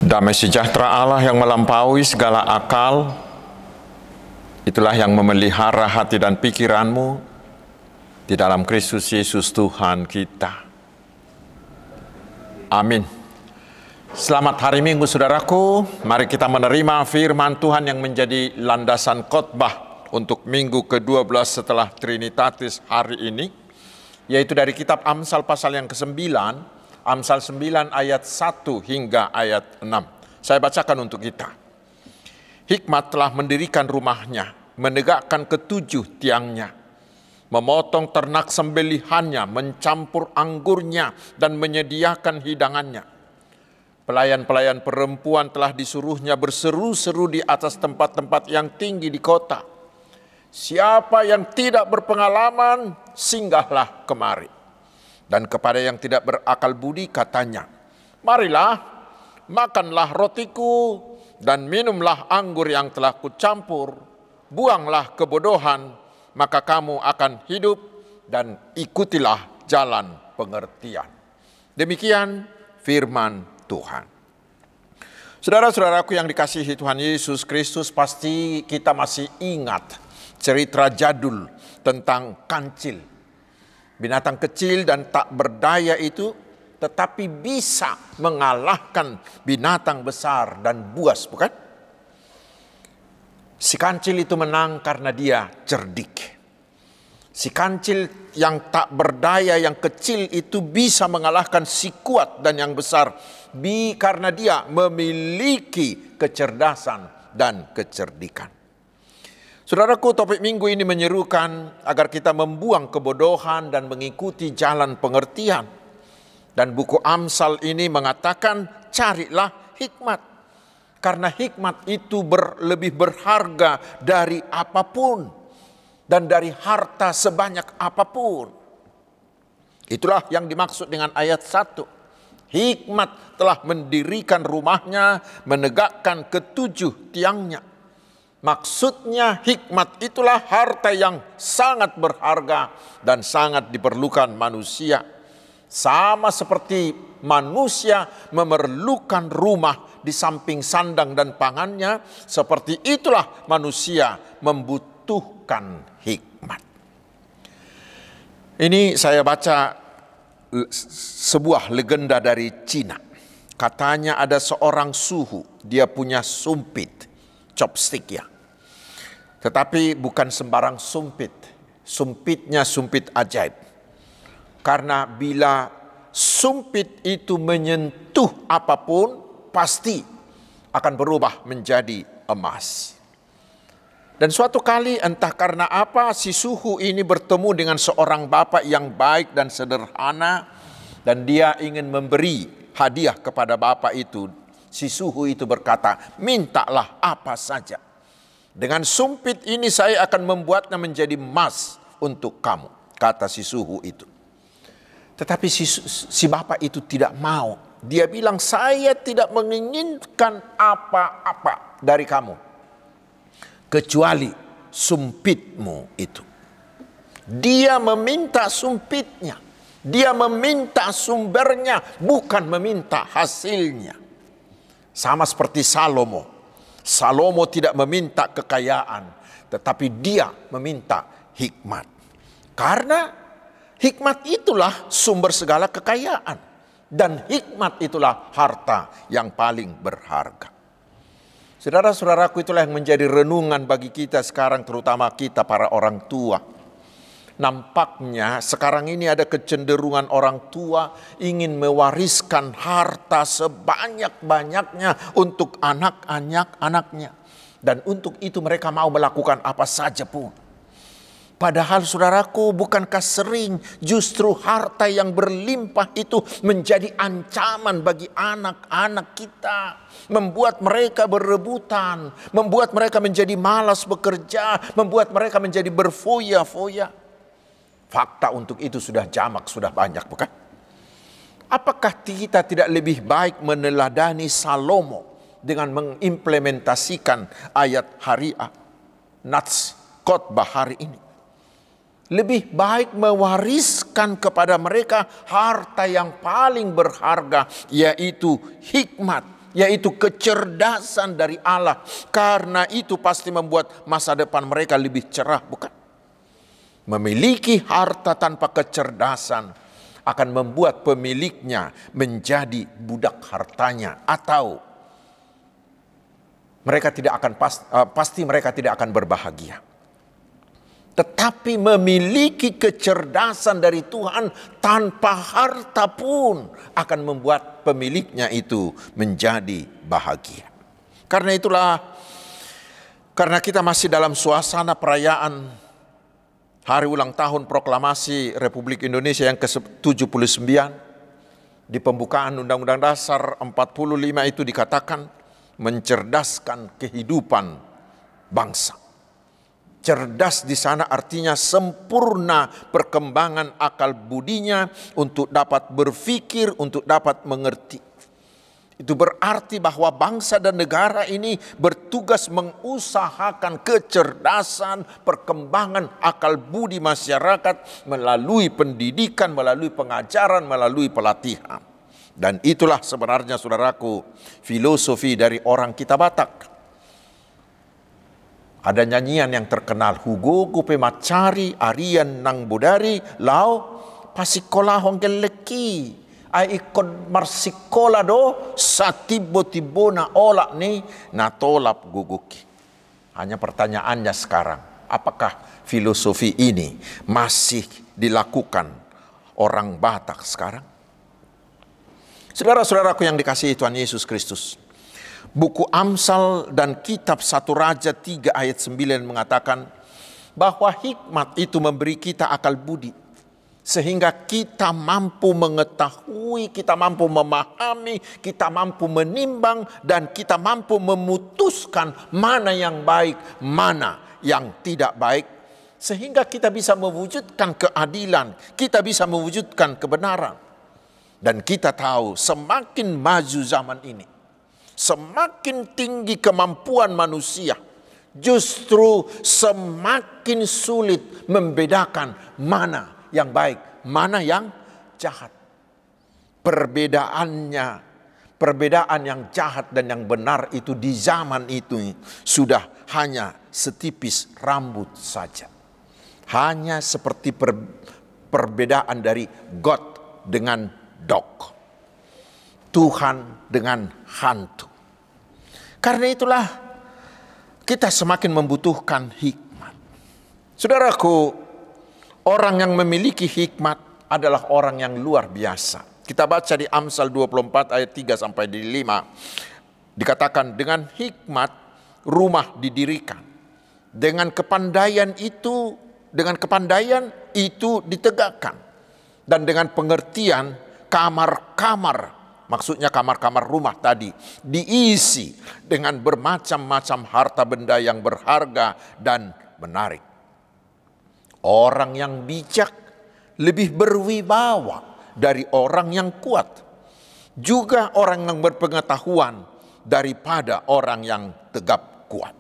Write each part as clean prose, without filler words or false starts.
Damai sejahtera Allah yang melampaui segala akal, itulah yang memelihara hati dan pikiranmu di dalam Kristus Yesus Tuhan kita. Amin. Selamat hari Minggu saudaraku. Mari kita menerima firman Tuhan yang menjadi landasan khotbah untuk minggu ke-12 setelah Trinitatis hari ini, yaitu dari kitab Amsal pasal yang ke-9, Amsal 9 ayat 1 hingga ayat 6. Saya bacakan untuk kita. Hikmat telah mendirikan rumahnya, menegakkan ketujuh tiangnya, memotong ternak sembelihannya, mencampur anggurnya, dan menyediakan hidangannya. Pelayan-pelayan perempuan telah disuruhnya berseru-seru di atas tempat-tempat yang tinggi di kota. Siapa yang tidak berpengalaman, singgahlah kemari. Dan kepada yang tidak berakal budi katanya, marilah, makanlah rotiku, dan minumlah anggur yang telah kucampur. Buanglah kebodohan, maka kamu akan hidup, dan ikutilah jalan pengertian. Demikian firman Tuhan. Saudara-saudaraku yang dikasihi Tuhan Yesus Kristus, pasti kita masih ingat cerita jadul tentang kancil. Binatang kecil dan tak berdaya itu tetapi bisa mengalahkan binatang besar dan buas, bukan? Si kancil itu menang karena dia cerdik. Si kancil yang tak berdaya, yang kecil itu bisa mengalahkan si kuat dan yang besar karena dia memiliki kecerdasan dan kecerdikan. Saudaraku, topik minggu ini menyerukan agar kita membuang kebodohan dan mengikuti jalan pengertian. Dan buku Amsal ini mengatakan carilah hikmat. Karena hikmat itu lebih berharga dari apapun. Dan dari harta sebanyak apapun. Itulah yang dimaksud dengan ayat 1. Hikmat telah mendirikan rumahnya, menegakkan ketujuh tiangnya. Maksudnya hikmat itulah harta yang sangat berharga dan sangat diperlukan manusia. Sama seperti manusia memerlukan rumah di samping sandang dan pangannya, seperti itulah manusia membutuhkan hikmat. Ini saya baca sebuah legenda dari Cina. Katanya ada seorang suhu, dia punya sumpit, chopstick ya. Tetapi bukan sembarang sumpit. Sumpitnya sumpit ajaib. Karena bila sumpit itu menyentuh apapun, pasti akan berubah menjadi emas. Dan suatu kali entah karena apa, si suhu ini bertemu dengan seorang bapak yang baik dan sederhana. Dan dia ingin memberi hadiah kepada bapak itu. Si suhu itu berkata, mintalah apa saja. Dengan sumpit ini saya akan membuatnya menjadi emas untuk kamu, kata si suhu itu. Tetapi si bapak itu tidak mau. Dia bilang, saya tidak menginginkan apa-apa dari kamu, kecuali sumpitmu itu. Dia meminta sumpitnya. Dia meminta sumbernya, bukan meminta hasilnya. Sama seperti Salomo. Salomo tidak meminta kekayaan, tetapi dia meminta hikmat. Karena hikmat itulah sumber segala kekayaan. Dan hikmat itulah harta yang paling berharga. Saudara-saudaraku, itulah yang menjadi renungan bagi kita sekarang, terutama kita para orang tua. Nampaknya sekarang ini ada kecenderungan orang tua ingin mewariskan harta sebanyak-banyaknya untuk anak-anaknya. Dan untuk itu mereka mau melakukan apa saja pun. Padahal saudaraku, bukankah sering justru harta yang berlimpah itu menjadi ancaman bagi anak-anak kita. Membuat mereka berebutan, membuat mereka menjadi malas bekerja, membuat mereka menjadi berfoya-foya. Fakta untuk itu sudah jamak, sudah banyak, bukan? Apakah kita tidak lebih baik meneladani Salomo dengan mengimplementasikan ayat hariah, nats khotbah hari ini? Lebih baik mewariskan kepada mereka harta yang paling berharga, yaitu hikmat yaitu kecerdasan dari Allah. Karena itu pasti membuat masa depan mereka lebih cerah, bukan? Memiliki harta tanpa kecerdasan akan membuat pemiliknya menjadi budak hartanya, atau mereka tidak akan pasti mereka tidak akan berbahagia. Tetapi memiliki kecerdasan dari Tuhan tanpa harta pun akan membuat pemiliknya itu menjadi bahagia. Karena itulah, karena kita masih dalam suasana perayaan hari ulang tahun proklamasi Republik Indonesia yang ke-79, di pembukaan Undang-Undang Dasar 45 itu dikatakan mencerdaskan kehidupan bangsa. Cerdas di sana artinya sempurna perkembangan akal budinya untuk dapat berpikir, untuk dapat mengerti. Itu berarti bahwa bangsa dan negara ini bertugas mengusahakan kecerdasan, perkembangan akal budi masyarakat melalui pendidikan, melalui pengajaran, melalui pelatihan. Dan itulah sebenarnya, saudaraku, filosofi dari orang kita Batak. Ada nyanyian yang terkenal, hugogo pe macari arian nang bodari lau pasikola honggel leki ai ikon marsikola do satibo tibona ola ni natolap guguki. Hanya pertanyaannya sekarang, apakah filosofi ini masih dilakukan orang Batak sekarang? Saudara-saudaraku yang dikasihi Tuhan Yesus Kristus, buku Amsal dan kitab 1 Raja 3 ayat 9 mengatakan bahwa hikmat itu memberi kita akal budi, sehingga kita mampu mengetahui, kita mampu memahami, kita mampu menimbang, dan kita mampu memutuskan mana yang baik, mana yang tidak baik. Sehingga kita bisa mewujudkan keadilan, kita bisa mewujudkan kebenaran. Dan kita tahu semakin maju zaman ini, semakin tinggi kemampuan manusia, justru semakin sulit membedakan mana yang baik, mana yang jahat. Perbedaan yang jahat dan yang benar itu di zaman itu sudah hanya setipis rambut saja. Hanya seperti perbedaan dari God dengan dog, Tuhan dengan hantu. Karena itulah kita semakin membutuhkan hikmat. Saudaraku, orang yang memiliki hikmat adalah orang yang luar biasa. Kita baca di Amsal 24 ayat 3 sampai 5. Dikatakan, dengan hikmat rumah didirikan, dengan kepandaian itu ditegakkan, dan dengan pengertian kamar-kamar, maksudnya kamar-kamar rumah tadi, diisi dengan bermacam-macam harta benda yang berharga dan menarik. Orang yang bijak lebih berwibawa dari orang yang kuat, juga orang yang berpengetahuan daripada orang yang tegap kuat.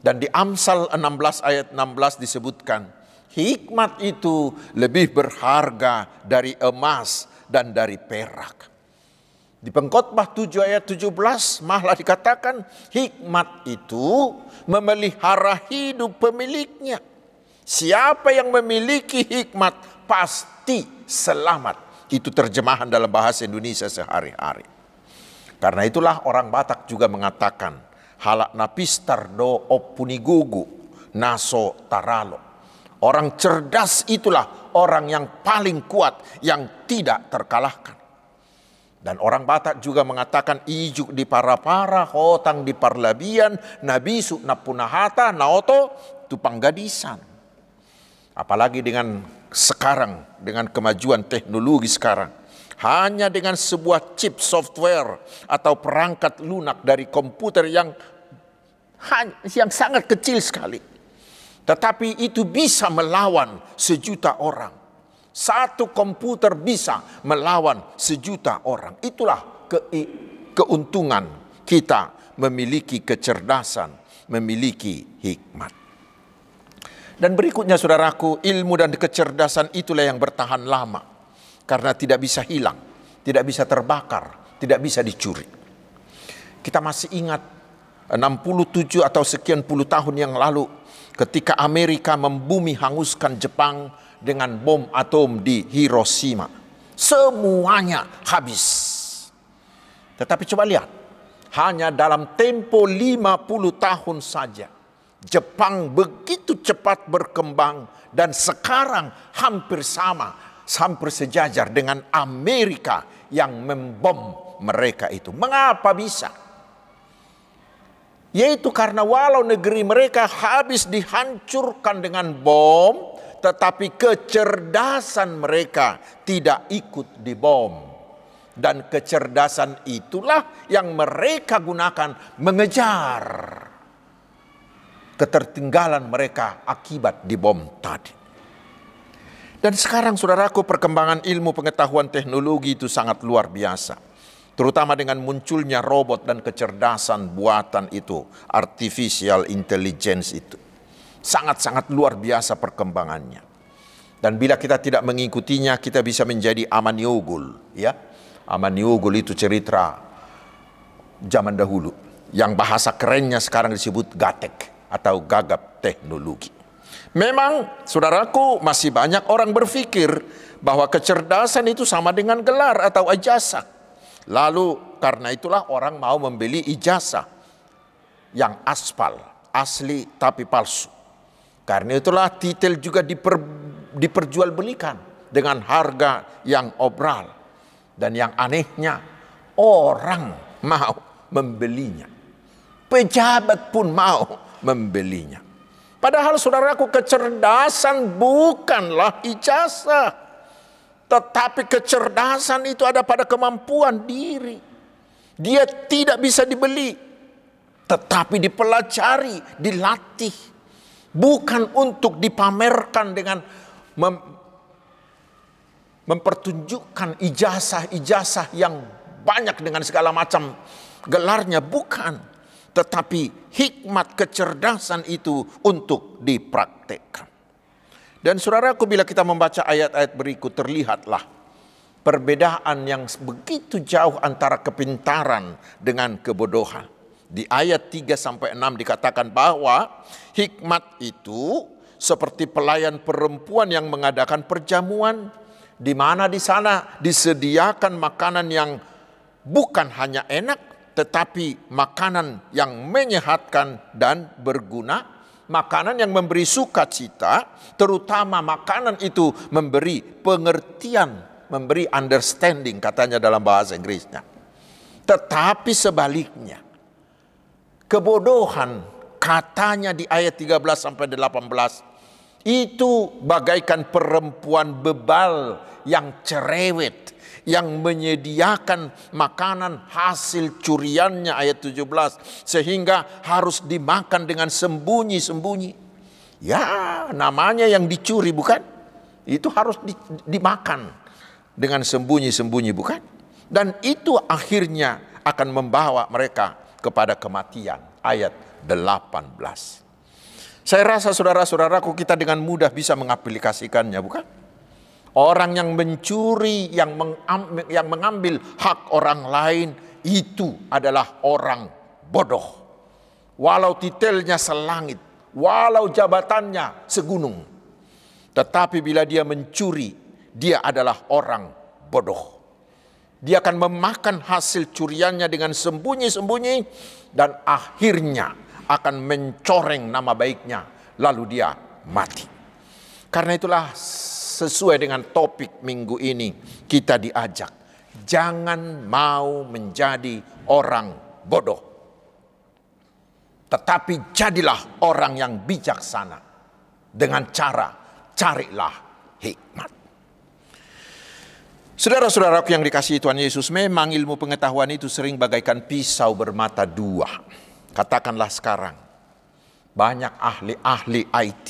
Dan di Amsal 16 ayat 16 disebutkan, hikmat itu lebih berharga dari emas dan dari perak. Di Pengkhotbah 7 ayat 17 malah dikatakan hikmat itu memelihara hidup pemiliknya. Siapa yang memiliki hikmat pasti selamat. Itu terjemahan dalam bahasa Indonesia sehari-hari. Karena itulah orang Batak juga mengatakan halak napistar do opunigugu naso taralo. Orang cerdas itulah orang yang paling kuat, yang tidak terkalahkan. Dan orang Batak juga mengatakan ijuk di para-para, hotang di parlabian, nabisu napunahata, naoto tupanggadisan. Apalagi dengan sekarang, dengan kemajuan teknologi sekarang. Hanya dengan sebuah chip software atau perangkat lunak dari komputer yang sangat kecil sekali. Tetapi itu bisa melawan sejuta orang. Satu komputer bisa melawan sejuta orang. Itulah keuntungan kita memiliki kecerdasan, memiliki hikmat. Dan berikutnya saudaraku, ilmu dan kecerdasan itulah yang bertahan lama. Karena tidak bisa hilang, tidak bisa terbakar, tidak bisa dicuri. Kita masih ingat 67 atau sekian puluh tahun yang lalu ketika Amerika membumi hanguskan Jepang dengan bom atom di Hiroshima. Semuanya habis. Tetapi coba lihat, hanya dalam tempo 50 tahun saja Jepang begitu cepat berkembang dan sekarang hampir sama, hampir sejajar dengan Amerika yang membom mereka itu. Mengapa bisa? Yaitu karena walau negeri mereka habis dihancurkan dengan bom, tetapi kecerdasan mereka tidak ikut dibom. Dan kecerdasan itulah yang mereka gunakan mengejar ketertinggalan mereka akibat dibom tadi. Dan sekarang saudaraku, perkembangan ilmu pengetahuan teknologi itu sangat luar biasa. Terutama dengan munculnya robot dan kecerdasan buatan itu, artificial intelligence itu. Sangat-sangat luar biasa perkembangannya. Dan bila kita tidak mengikutinya, kita bisa menjadi amaniogul. Ya, amaniogul itu cerita zaman dahulu. Yang bahasa kerennya sekarang disebut gatek atau gagap teknologi. Memang, saudaraku, masih banyak orang berpikir bahwa kecerdasan itu sama dengan gelar atau ijazah. Lalu karena itulah orang mau membeli ijazah yang aspal, asli tapi palsu. Karena itulah titel juga diperjualbelikan dengan harga yang obral. Dan yang anehnya, orang mau membelinya. Pejabat pun mau membelinya. Padahal saudaraku, kecerdasan bukanlah ijazah. Tetapi kecerdasan itu ada pada kemampuan diri. Dia tidak bisa dibeli, tetapi dipelajari, dilatih. Bukan untuk dipamerkan dengan mempertunjukkan ijazah-ijazah yang banyak dengan segala macam gelarnya, bukan. Tetapi hikmat kecerdasan itu untuk dipraktekkan. Dan saudaraku, bila kita membaca ayat-ayat berikut, terlihatlah perbedaan yang begitu jauh antara kepintaran dengan kebodohan. Di ayat 3-6 dikatakan bahwa hikmat itu seperti pelayan perempuan yang mengadakan perjamuan, di mana di sana disediakan makanan yang bukan hanya enak, tetapi makanan yang menyehatkan dan berguna. Makanan yang memberi sukacita, terutama makanan itu memberi pengertian, memberi understanding katanya dalam bahasa Inggrisnya. Tetapi sebaliknya, kebodohan katanya di ayat 13-18 itu bagaikan perempuan bebal yang cerewet, yang menyediakan makanan hasil curiannya, ayat 17, sehingga harus dimakan dengan sembunyi-sembunyi. Ya, namanya yang dicuri, bukan? Itu harus dimakan dengan sembunyi-sembunyi, bukan? Dan itu akhirnya akan membawa mereka kepada kematian, ayat 18. Saya rasa saudara-saudaraku, kita dengan mudah bisa mengaplikasikannya, bukan? Orang yang mencuri, yang mengambil hak orang lain, itu adalah orang bodoh. Walau titelnya selangit, walau jabatannya segunung. Tetapi bila dia mencuri, dia adalah orang bodoh. Dia akan memakan hasil curiannya dengan sembunyi-sembunyi, dan akhirnya akan mencoreng nama baiknya, lalu dia mati. Karena itulah sesuai dengan topik minggu ini, kita diajak, jangan mau menjadi orang bodoh, tetapi jadilah orang yang bijaksana dengan cara carilah hikmat. Saudara-saudaraku yang dikasihi Tuhan Yesus, memang ilmu pengetahuan itu sering bagaikan pisau bermata dua. Katakanlah sekarang, banyak ahli-ahli IT,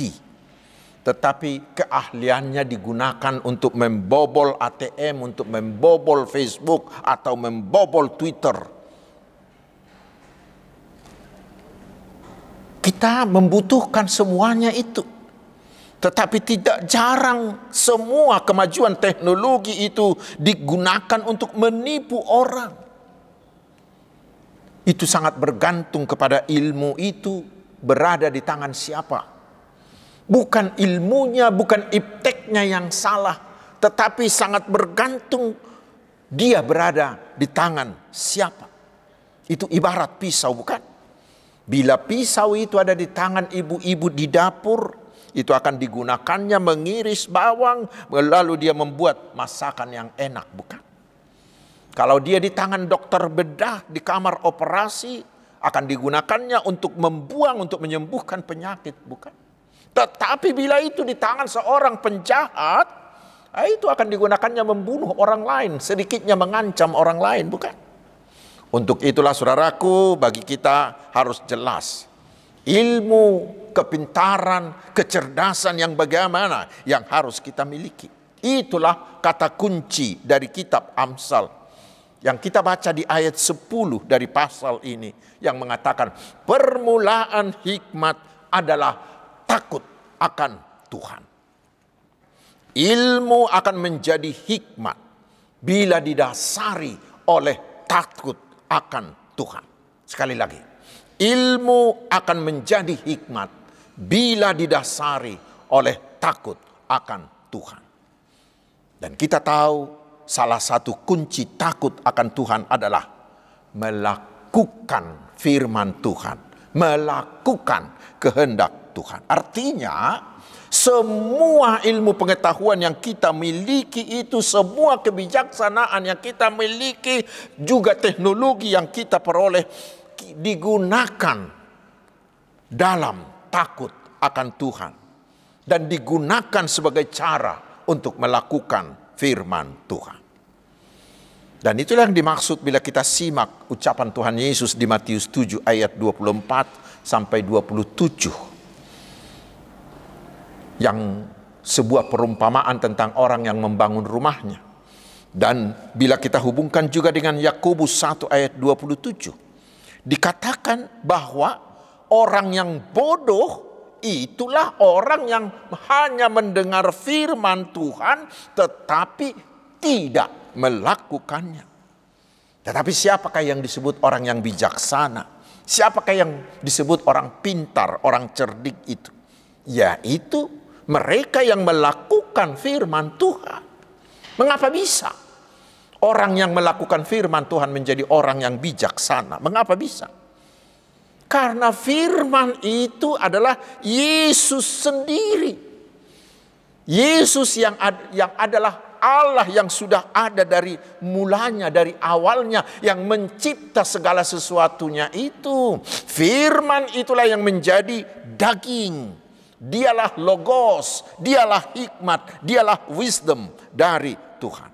tetapi keahliannya digunakan untuk membobol ATM, untuk membobol Facebook, atau membobol Twitter. Kita membutuhkan semuanya itu. Tetapi tidak jarang semua kemajuan teknologi itu digunakan untuk menipu orang. itu sangat bergantung kepada ilmu itu berada di tangan siapa. Bukan ilmunya, bukan ipteknya yang salah, tetapi sangat bergantung dia berada di tangan siapa. Itu ibarat pisau, bukan? Bila pisau itu ada di tangan ibu-ibu di dapur, itu akan digunakannya mengiris bawang, lalu dia membuat masakan yang enak, bukan? Kalau dia di tangan dokter bedah di kamar operasi, akan digunakannya untuk membuang, untuk menyembuhkan penyakit, bukan? Tetapi bila itu di tangan seorang penjahat, itu akan digunakannya membunuh orang lain, sedikitnya mengancam orang lain, bukan? Untuk itulah saudaraku, bagi kita harus jelas ilmu, kepintaran, kecerdasan yang bagaimana yang harus kita miliki. Itulah kata kunci dari kitab Amsal yang kita baca di ayat 10 dari pasal ini, yang mengatakan permulaan hikmat adalah takut akan Tuhan. Ilmu akan menjadi hikmat bila didasari oleh takut akan Tuhan. Sekali lagi, ilmu akan menjadi hikmat bila didasari oleh takut akan Tuhan. Dan kita tahu salah satu kunci takut akan Tuhan adalah melakukan firman Tuhan, melakukan kehendak Tuhan. Artinya semua ilmu pengetahuan yang kita miliki itu, semua kebijaksanaan yang kita miliki, juga teknologi yang kita peroleh, digunakan dalam takut akan Tuhan dan digunakan sebagai cara untuk melakukan firman Tuhan. Dan itulah yang dimaksud bila kita simak ucapan Tuhan Yesus di Matius 7 ayat 24 sampai 27, yang sebuah perumpamaan tentang orang yang membangun rumahnya. Dan bila kita hubungkan juga dengan Yakobus 1 ayat 27, dikatakan bahwa orang yang bodoh itulah orang yang hanya mendengar firman Tuhan tetapi tidak melakukannya. Tetapi siapakah yang disebut orang yang bijaksana? Siapakah yang disebut orang pintar, orang cerdik itu? Yaitu mereka yang melakukan firman Tuhan. Mengapa bisa orang yang melakukan firman Tuhan menjadi orang yang bijaksana? Mengapa bisa? Karena firman itu adalah Yesus sendiri. Yesus yang adalah Allah yang sudah ada dari mulanya, dari awalnya, yang mencipta segala sesuatunya itu. Firman itulah yang menjadi daging. Dialah logos, dialah hikmat, dialah wisdom dari Tuhan.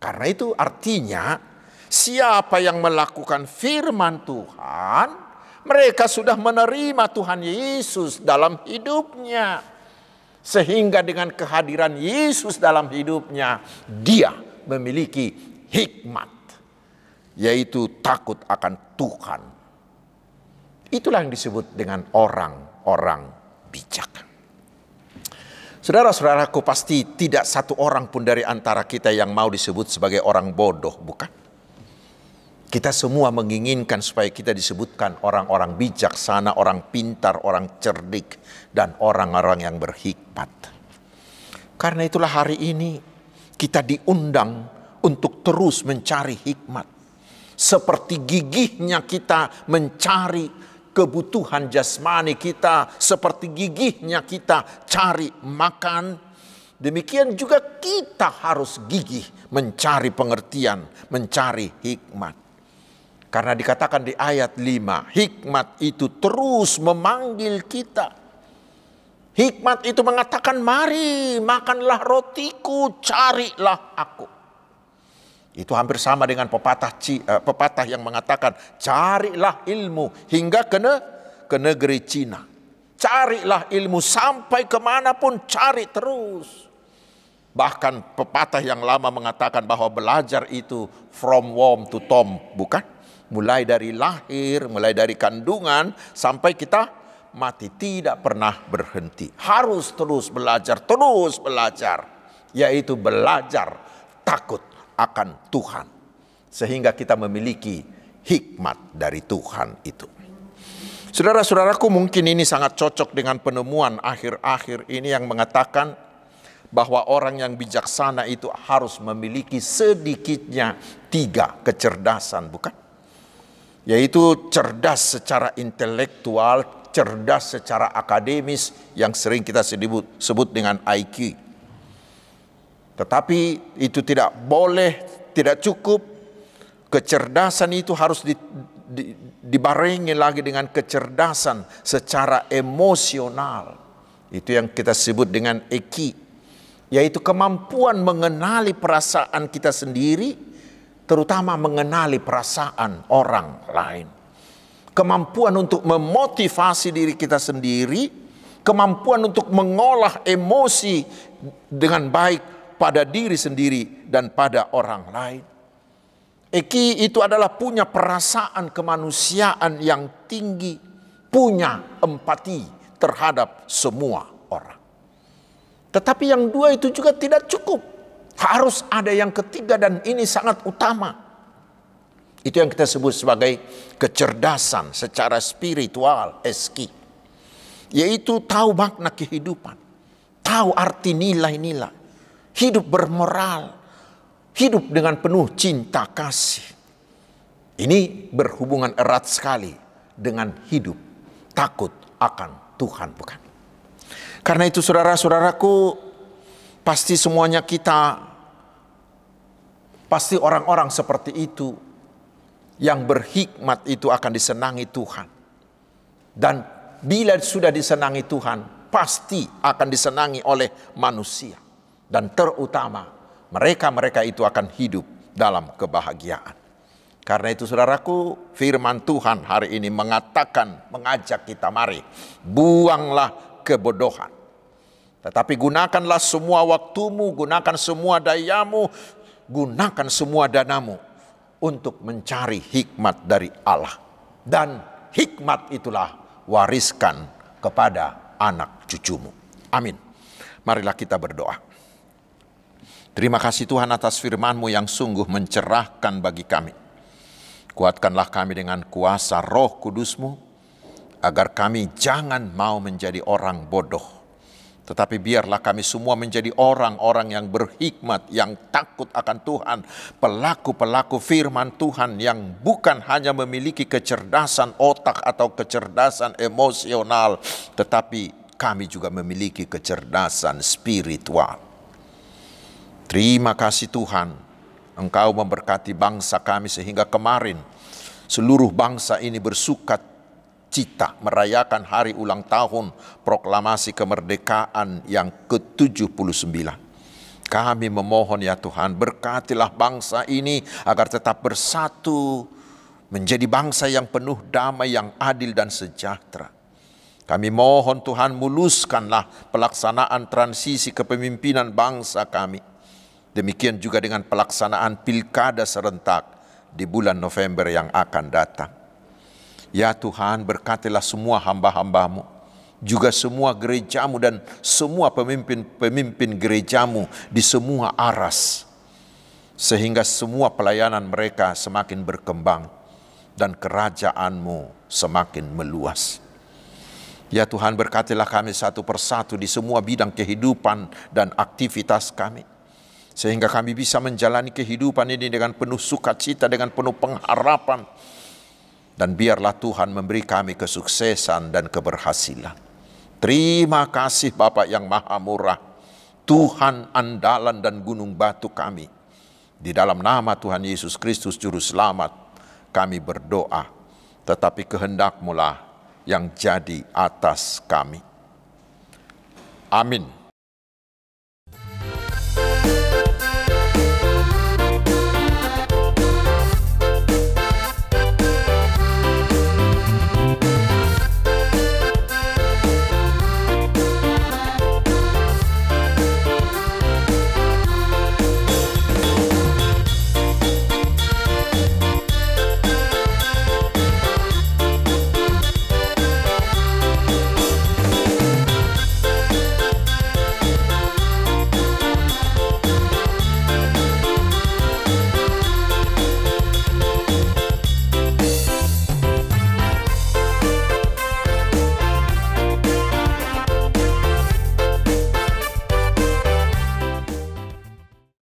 Karena itu artinya siapa yang melakukan firman Tuhan, mereka sudah menerima Tuhan Yesus dalam hidupnya. Sehingga dengan kehadiran Yesus dalam hidupnya, dia memiliki hikmat, yaitu takut akan Tuhan. Itulah yang disebut dengan orang-orang bijak. Saudara-saudaraku, pasti tidak satu orang pun dari antara kita yang mau disebut sebagai orang bodoh, bukan? Kita semua menginginkan supaya kita disebutkan orang-orang bijaksana, orang pintar, orang cerdik, dan orang-orang yang berhikmat. Karena itulah hari ini kita diundang untuk terus mencari hikmat. Seperti gigihnya kita mencari kebutuhan jasmani kita, seperti gigihnya kita cari makan, demikian juga kita harus gigih mencari pengertian, mencari hikmat. Karena dikatakan di ayat 5, hikmat itu terus memanggil kita. Hikmat itu mengatakan, mari makanlah rotiku, carilah aku. Itu hampir sama dengan pepatah yang mengatakan, carilah ilmu hingga ke negeri Cina. Carilah ilmu sampai kemanapun, cari terus. Bahkan pepatah yang lama mengatakan bahwa belajar itu from womb to tomb, bukan? Mulai dari lahir, mulai dari kandungan, sampai kita mati, tidak pernah berhenti. Harus terus belajar, yaitu belajar takut akan Tuhan. Sehingga kita memiliki hikmat dari Tuhan itu. Saudara-saudaraku, mungkin ini sangat cocok dengan penemuan akhir-akhir ini yang mengatakan bahwa orang yang bijaksana itu harus memiliki sedikitnya 3 kecerdasan, bukan? Yaitu cerdas secara intelektual, cerdas secara akademis yang sering kita sebut dengan IQ. Tetapi itu tidak boleh, tidak cukup. Kecerdasan itu harus dibarengi lagi dengan kecerdasan secara emosional. Itu yang kita sebut dengan EQ, yaitu kemampuan mengenali perasaan kita sendiri, terutama mengenali perasaan orang lain. Kemampuan untuk memotivasi diri kita sendiri, kemampuan untuk mengolah emosi dengan baik pada diri sendiri dan pada orang lain. Eki itu adalah punya perasaan kemanusiaan yang tinggi, punya empati terhadap semua orang. Tetapi yang 2 itu juga tidak cukup. Harus ada yang ketiga, dan ini sangat utama. Itu yang kita sebut sebagai kecerdasan secara spiritual, SQ. Yaitu tahu makna kehidupan, tahu arti nilai-nilai, hidup bermoral, hidup dengan penuh cinta kasih. Ini berhubungan erat sekali dengan hidup takut akan Tuhan, bukan? Karena itu saudara-saudaraku, pasti semuanya kita, pasti orang-orang seperti itu yang berhikmat itu akan disenangi Tuhan. Dan bila sudah disenangi Tuhan, pasti akan disenangi oleh manusia. Dan terutama mereka itu akan hidup dalam kebahagiaan. Karena itu saudaraku, firman Tuhan hari ini mengatakan, mengajak kita, mari buanglah kebodohan. Tetapi gunakanlah semua waktumu, gunakan semua dayamu, gunakan semua danamu untuk mencari hikmat dari Allah. Dan hikmat itulah wariskan kepada anak cucumu. Amin. Marilah kita berdoa. Terima kasih Tuhan atas firman-Mu yang sungguh mencerahkan bagi kami. Kuatkanlah kami dengan kuasa Roh Kudus-Mu, agar kami jangan mau menjadi orang bodoh. Tetapi biarlah kami semua menjadi orang-orang yang berhikmat, yang takut akan Tuhan, pelaku-pelaku firman Tuhan yang bukan hanya memiliki kecerdasan otak atau kecerdasan emosional, tetapi kami juga memiliki kecerdasan spiritual. Terima kasih Tuhan, Engkau memberkati bangsa kami sehingga kemarin seluruh bangsa ini bersuka cita merayakan hari ulang tahun proklamasi kemerdekaan yang ke-79. Kami memohon ya Tuhan, berkatilah bangsa ini agar tetap bersatu, menjadi bangsa yang penuh damai, yang adil dan sejahtera. Kami mohon Tuhan, muluskanlah pelaksanaan transisi kepemimpinan bangsa kami. Demikian juga dengan pelaksanaan pilkada serentak di bulan November yang akan datang. Ya Tuhan, berkatilah semua hamba-hamba-Mu, juga semua gereja-Mu dan semua pemimpin gereja-Mu di semua aras, sehingga semua pelayanan mereka semakin berkembang dan kerajaan-Mu semakin meluas. Ya Tuhan, berkatilah kami satu persatu di semua bidang kehidupan dan aktivitas kami, sehingga kami bisa menjalani kehidupan ini dengan penuh sukacita, dengan penuh pengharapan. Dan biarlah Tuhan memberi kami kesuksesan dan keberhasilan. Terima kasih Bapa yang Maha Murah, Tuhan andalan dan gunung batu kami. Di dalam nama Tuhan Yesus Kristus Juru Selamat kami berdoa. Tetapi kehendak-Mu lah yang jadi atas kami. Amin.